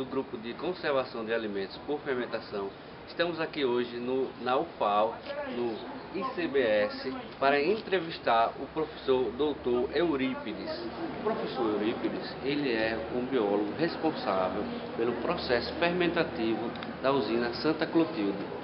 Grupo de Conservação de Alimentos por Fermentação. Estamos aqui hoje na UFAL, no ICBS, para entrevistar o professor Dr. Eurípides. O professor Eurípides, ele é um biólogo responsável pelo processo fermentativo da usina Santa Clotilde.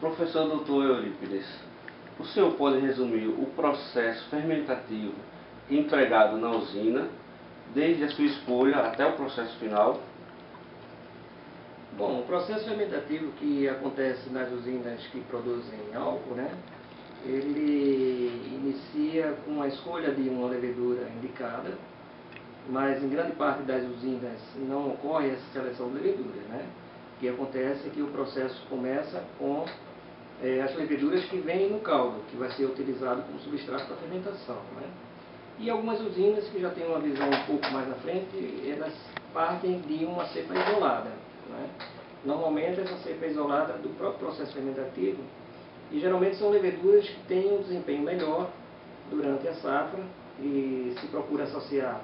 Professor Dr. Eurípides, o senhor pode resumir o processo fermentativo empregado na usina, desde a sua escolha até o processo final? Bom, o processo fermentativo que acontece nas usinas que produzem álcool, ele inicia com a escolha de uma levedura indicada, mas em grande parte das usinas não ocorre essa seleção de levedura, O que acontece é que o processo começa com as leveduras que vêm no caldo, que vai ser utilizado como substrato para fermentação. E algumas usinas que já têm uma visão um pouco mais à frente, elas partem de uma cepa isolada. Normalmente essa cepa é isolada do próprio processo fermentativo e geralmente são leveduras que têm um desempenho melhor durante a safra e se procura associar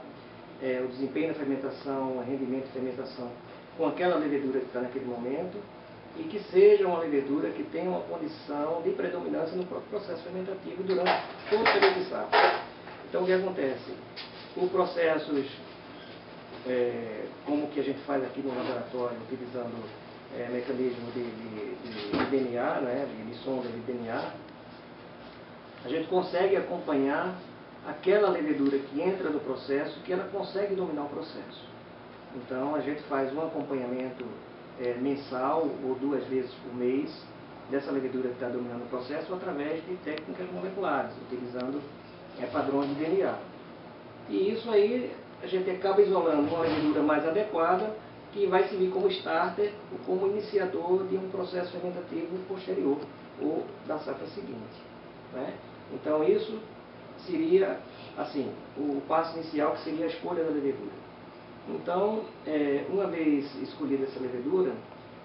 o desempenho da fermentação, o rendimento de fermentação com aquela levedura que está naquele momento e que seja uma levedura que tenha uma condição de predominância no próprio processo fermentativo durante todo o período de safra. Então o que acontece? Por processos como o que a gente faz aqui no laboratório, utilizando mecanismo de DNA, de sonda de DNA, a gente consegue acompanhar aquela levedura que entra no processo, que ela consegue dominar o processo. Então a gente faz um acompanhamento mensal ou 2 vezes por mês dessa levedura que está dominando o processo através de técnicas moleculares, utilizando padrões de DNA. E isso aí a gente acaba isolando uma levedura mais adequada que vai servir como starter ou como iniciador de um processo fermentativo posterior ou da safra seguinte. Então isso seria assim, o passo inicial, que seria a escolha da levedura. Então, uma vez escolhida essa levedura,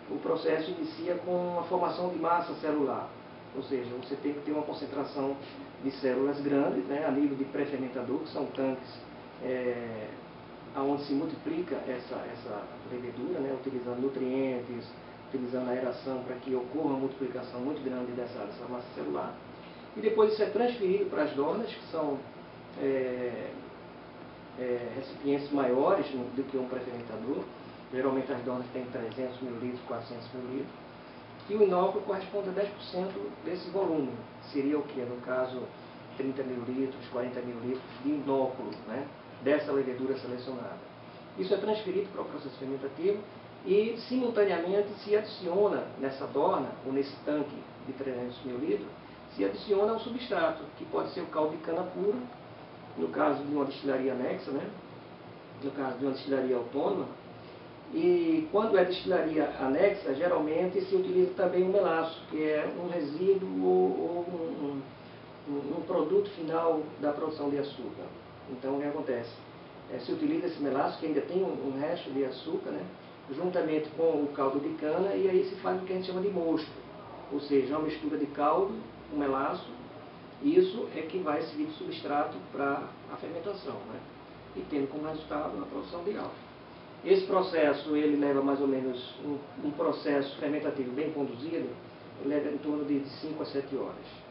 o processo inicia com a formação de massa celular. Ou seja, você tem que ter uma concentração de células grandes, a nível de pré-fermentador, que são tanques onde se multiplica essa levedura, utilizando nutrientes, utilizando aeração para que ocorra uma multiplicação muito grande dessa massa celular. E depois isso é transferido para as dornas, que são recipientes maiores do que um pré-fermentador. Geralmente as dornas têm 300 ml, 400 ml. E o inóculo corresponde a 10% desse volume. Seria o que? No caso, 30 ml, 40 ml de inóculo, dessa levedura selecionada. Isso é transferido para o processo fermentativo e, simultaneamente, se adiciona nessa dorna, ou nesse tanque de 300 ml, se adiciona um substrato, que pode ser o caldo de cana puro, no caso de uma destilaria anexa, no caso de uma destilaria autônoma. E quando é destilaria anexa, geralmente se utiliza também o melaço, que é um resíduo ou um produto final da produção de açúcar. Então o que acontece? Se utiliza esse melaço, que ainda tem um resto de açúcar, juntamente com o caldo de cana, e aí se faz o que a gente chama de mosto, ou seja, uma mistura de caldo com melaço. Isso é que vai servir de substrato para a fermentação, e tendo como resultado a produção de álcool. Esse processo ele leva mais ou menos, um processo fermentativo bem conduzido, leva em torno de 5 a 7 horas.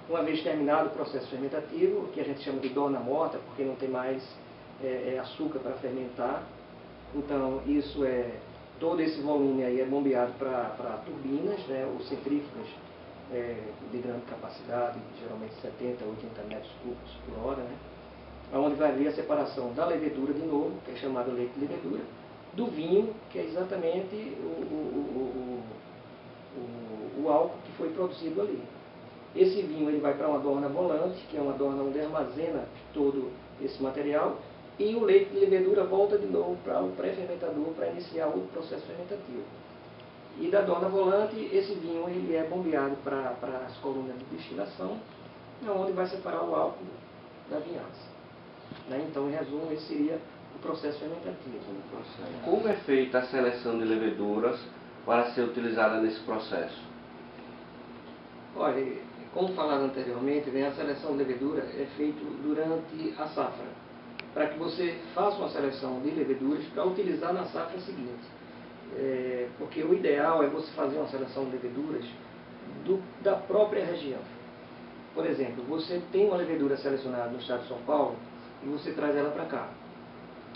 Uma vez terminado o processo fermentativo, que a gente chama de dorna morta, porque não tem mais açúcar para fermentar. Então, todo esse volume aí é bombeado para turbinas, né, ou centrífugas de grande capacidade, geralmente 70, 80 metros cúbicos por hora, né, onde vai haver a separação da levedura de novo, que é chamado leite de levedura, do vinho, que é exatamente o álcool que foi produzido ali. Esse vinho ele vai para uma dorna volante, que é uma dorna onde armazena todo esse material, e o leite de levedura volta de novo para o pré-fermentador para iniciar o processo fermentativo. E da dorna volante, esse vinho ele é bombeado para as colunas de destilação, onde vai separar o álcool da vinhaça. Né? Então, em resumo, esse seria o processo fermentativo. Como é feita a seleção de leveduras para ser utilizada nesse processo? Olha, como falado anteriormente, a seleção de levedura é feita durante a safra, para que você faça uma seleção de leveduras para utilizar na safra seguinte. Porque o ideal é você fazer uma seleção de leveduras da própria região. Por exemplo, você tem uma levedura selecionada no estado de São Paulo e você traz ela para cá,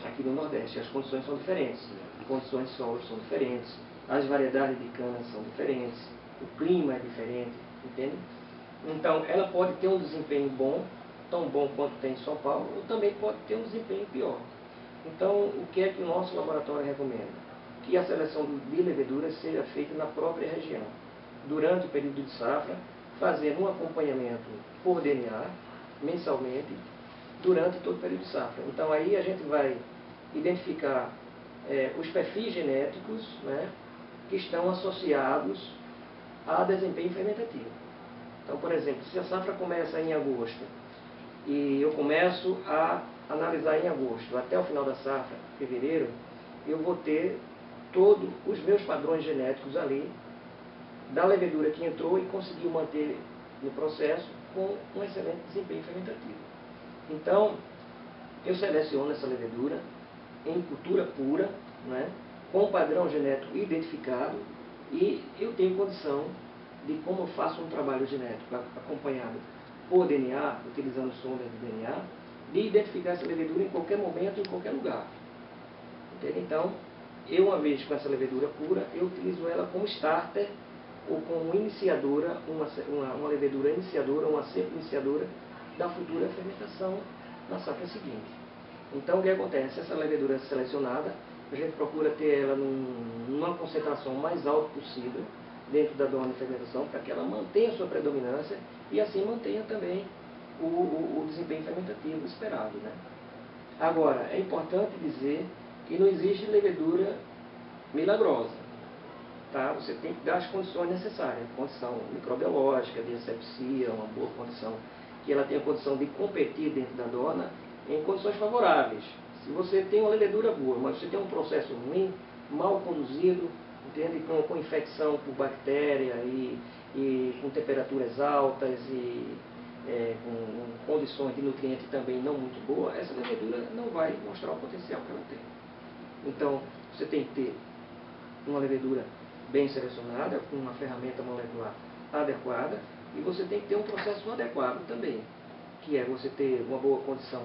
aqui no Nordeste. As condições são diferentes, as condições de solo são diferentes, as variedades de canas são diferentes, o clima é diferente, entende? Então, ela pode ter um desempenho bom, tão bom quanto tem em São Paulo, ou também pode ter um desempenho pior. Então, o que é que o nosso laboratório recomenda? Que a seleção de leveduras seja feita na própria região, durante o período de safra, fazendo um acompanhamento por DNA, mensalmente, durante todo o período de safra. Então, aí a gente vai identificar os perfis genéticos, né, que estão associados a desempenho fermentativo. Então, por exemplo, se a safra começa em agosto e eu começo a analisar em agosto até o final da safra, fevereiro, eu vou ter todos os meus padrões genéticos ali da levedura que entrou e conseguiu manter no processo com um excelente desempenho fermentativo. Então, eu seleciono essa levedura em cultura pura, né, com o padrão genético identificado, e eu tenho condição de, como eu faço um trabalho genético acompanhado por DNA, utilizando sondas de DNA, de identificar essa levedura em qualquer momento, em qualquer lugar. Entende? Então, eu, uma vez com essa levedura pura, eu utilizo ela como starter ou como iniciadora, uma levedura iniciadora, uma cepa iniciadora da futura fermentação na safra seguinte. Então, o que acontece? Essa levedura selecionada, a gente procura ter ela numa concentração mais alta possível dentro da dorna de fermentação, para que ela mantenha a sua predominância e assim mantenha também o desempenho fermentativo esperado, né? Agora, é importante dizer que não existe levedura milagrosa. Tá? Você tem que dar as condições necessárias, condição microbiológica, de asepsia, uma boa condição, que ela tenha condição de competir dentro da dorna em condições favoráveis. Se você tem uma levedura boa, mas você tem um processo ruim, mal conduzido, entende? Com infecção por bactéria e com temperaturas altas e com condições de nutriente também não muito boas, essa levedura não vai mostrar o potencial que ela tem. Então, você tem que ter uma levedura bem selecionada, com uma ferramenta molecular adequada, e você tem que ter um processo adequado também, que é você ter uma boa condição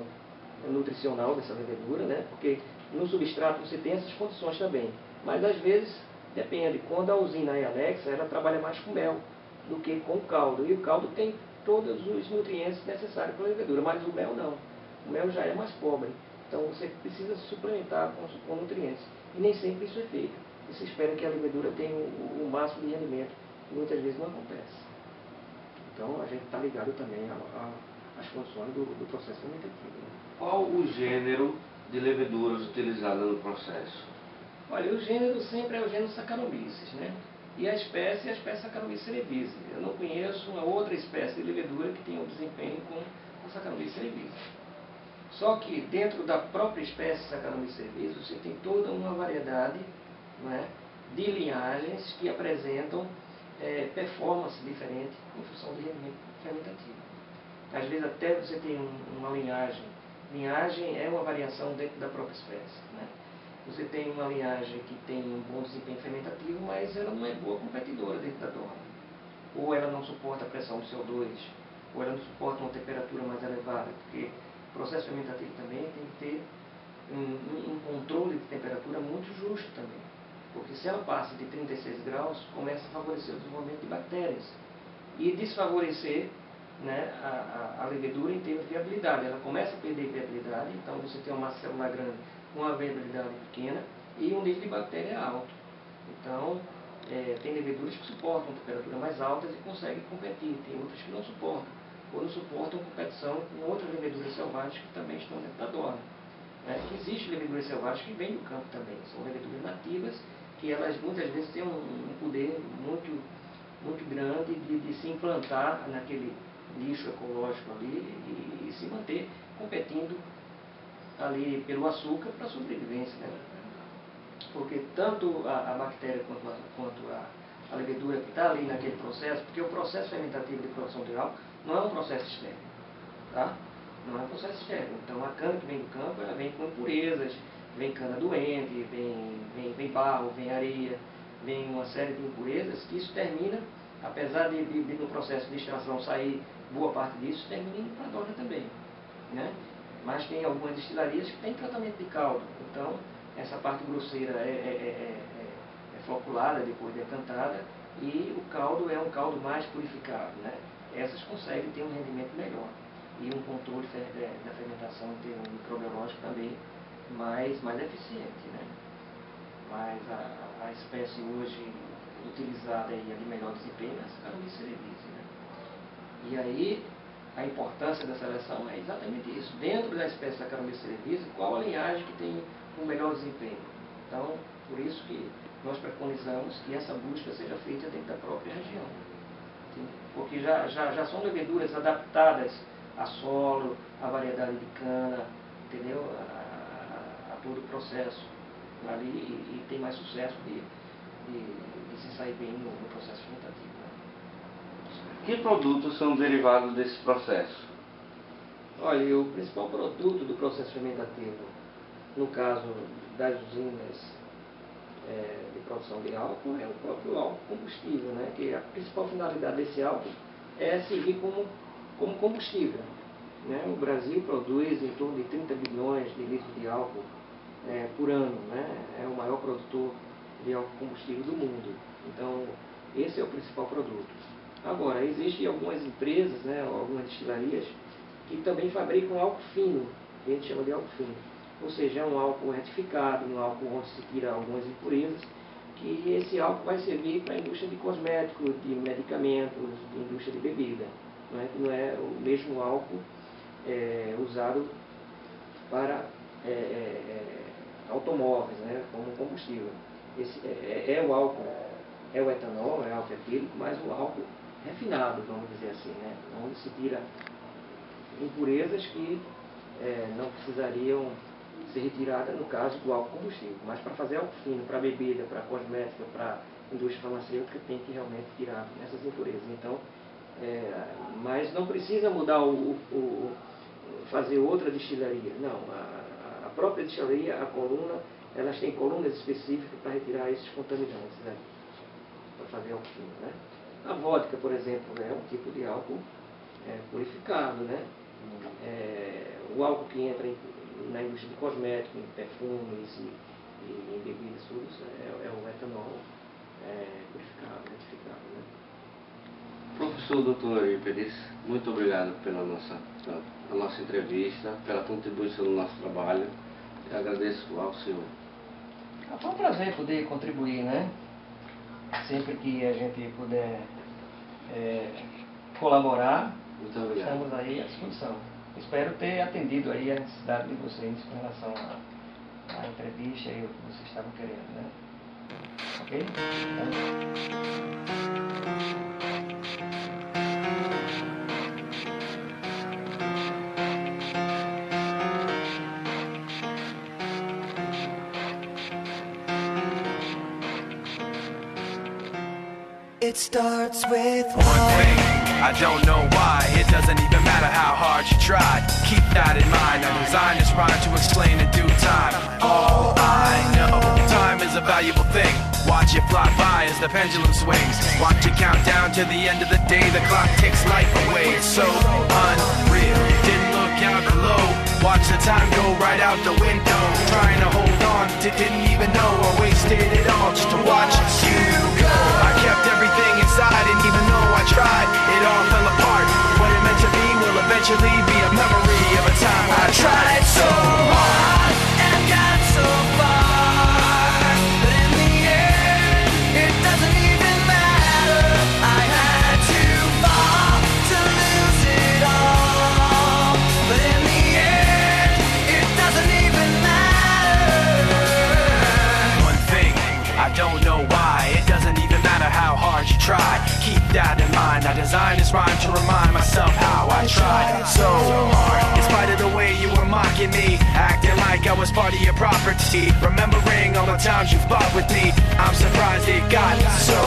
nutricional dessa levedura, né? Porque no substrato você tem essas condições também, mas às vezes depende. Quando a usina é anexa, ela trabalha mais com mel do que com o caldo, e o caldo tem todos os nutrientes necessários para a levedura, mas o mel não. O mel já é mais pobre, então você precisa suplementar com nutrientes, e nem sempre isso é feito. E se espera que a levedura tenha o máximo de rendimento, e muitas vezes não acontece. Então a gente está ligado também às condições do processo fermentativo. Né? Qual o gênero de leveduras utilizada no processo? Olha, o gênero sempre é o gênero Saccharomyces, né? E a espécie é a espécie Saccharomyces cerevisiae. Eu não conheço uma outra espécie de levedura que tenha um desempenho com a Saccharomyces cerevisiae. Só que dentro da própria espécie Saccharomyces cerevisiae você tem toda uma variedade, né, de linhagens que apresentam performance diferente em função do rendimento fermentativo. Às vezes até você tem uma linhagem. Linhagem é uma variação dentro da própria espécie, né? Você tem uma linhagem que tem um bom desempenho fermentativo, mas ela não é boa competidora dentro da dorna. Ou ela não suporta a pressão do CO2, ou ela não suporta uma temperatura mais elevada, porque o processo fermentativo também tem que ter um controle de temperatura muito justo também. Porque se ela passa de 36 graus, começa a favorecer o desenvolvimento de bactérias e desfavorecer, né, a levedura em termos de viabilidade. Ela começa a perder viabilidade, então você tem uma célula grande com uma viabilidade pequena e um nível de bactéria alto. Então, tem leveduras que suportam temperaturas mais altas e conseguem competir, tem outras que não suportam, ou não suportam competição com outras leveduras selvagens que também estão dentro da dorna. Existem leveduras selvagens que vêm do campo também, são leveduras nativas, que elas muitas vezes têm um poder muito grande de se implantar naquele nicho ecológico ali e se manter competindo ali pelo açúcar para a sobrevivência, né? Porque tanto a bactéria quanto a levedura que está ali naquele processo, porque o processo fermentativo de produção de álcool não é um processo estéril, tá? Não é um processo estéril. Então a cana que vem do campo, ela vem com impurezas, vem cana doente, vem barro, vem areia, vem uma série de impurezas, que isso termina, apesar de no processo de extração sair boa parte disso, termina indo para a dorna também, né? Mas tem algumas destilarias que têm tratamento de caldo, então essa parte grosseira é floculada depois decantada e o caldo é um caldo mais purificado, né? Essas conseguem ter um rendimento melhor e um controle da fermentação em termos microbiológico também mais eficiente, né? Mas a espécie hoje utilizada e a de melhor desempenho é a Saccharomyces cerevisiae, né? E aí a importância da seleção é exatamente isso. Dentro da espécie Saccharomyces cerevisiae, qual a linhagem que tem um melhor desempenho? Então, por isso que nós preconizamos que essa busca seja feita dentro da própria região. Porque já são leveduras adaptadas a solo, a variedade de cana, entendeu? A todo o processo ali e tem mais sucesso de se sair bem no processo fermentativo, né? Que produtos são derivados desse processo? Olha, o principal produto do processo fermentativo, no caso das usinas de produção de álcool, é o próprio álcool combustível, né? Que a principal finalidade desse álcool é servir como combustível, né? O Brasil produz em torno de 30 bilhões de litros de álcool por ano, né? É o maior produtor de álcool combustível do mundo. Então, esse é o principal produto. Agora, existem algumas empresas, né, algumas destilarias, que também fabricam álcool fino, que a gente chama de álcool fino. Ou seja, é um álcool retificado, um álcool onde se tira algumas impurezas, que esse álcool vai servir para a indústria de cosméticos, de medicamentos, de indústria de bebida. Que não é o mesmo álcool usado para automóveis, né, como combustível. Esse o álcool, é o etanol, é o álcool etílico, mas o álcool refinado, vamos dizer assim, né, onde se tira impurezas que não precisariam ser retiradas no caso do álcool combustível. Mas para fazer álcool fino, para bebida, para cosmética, para indústria farmacêutica, tem que realmente tirar essas impurezas. Então, mas não precisa mudar fazer outra destilaria. Não, a própria destilaria, a coluna, elas têm colunas específicas para retirar esses contaminantes, né, para fazer álcool fino, né? A vodka, por exemplo, é um tipo de álcool purificado, né? O álcool que entra na indústria de cosméticos, em perfumes e em bebidas tudo isso é o etanol purificado, retificado, né? Professor Dr. Eurípides, muito obrigado pela nossa entrevista, pela contribuição no nosso trabalho. Eu agradeço ao senhor. Foi um prazer poder contribuir, né? Sempre que a gente puder colaborar, estamos aí à disposição. Espero ter atendido aí a necessidade de vocês com relação à entrevista e o que vocês estavam querendo, né? Ok? It starts with one thing, I don't know why. It doesn't even matter how hard you try. Keep that in mind, I designed this rhyme to explain in due time. All I know, time is a valuable thing. Watch it fly by as the pendulum swings. Watch it count down to the end of the day. The clock takes life away, it's so unreal. Didn't look out below. Watch the time go right out the window. Trying to hold on, didn't even know I wasted it all just to watch you go. I kept everything inside, and even though I tried, it all fell apart. What it meant to be will eventually be a memory of a time when I tried so hard and got so far, but in the end, it doesn't even matter. I had to fall to lose it all, but in the end, it doesn't even matter. One thing, I don't know why, it doesn't even matter how hard you try. Keep that in mind, I designed this rhyme to remind myself how I tried so hard. In spite of the way you were mocking me, acting like I was part of your property, remembering all the times you fought with me, I'm surprised it got so.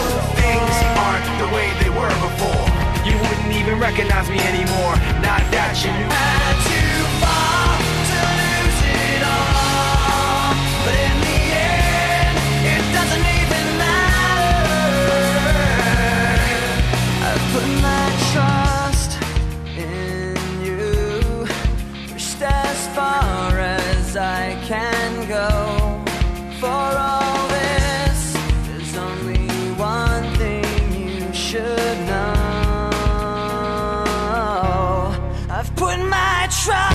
Things aren't the way they were before. You wouldn't even recognize me anymore, not that you knew. Had to fall to lose it all, but in the end, it doesn't even matter. I put my trust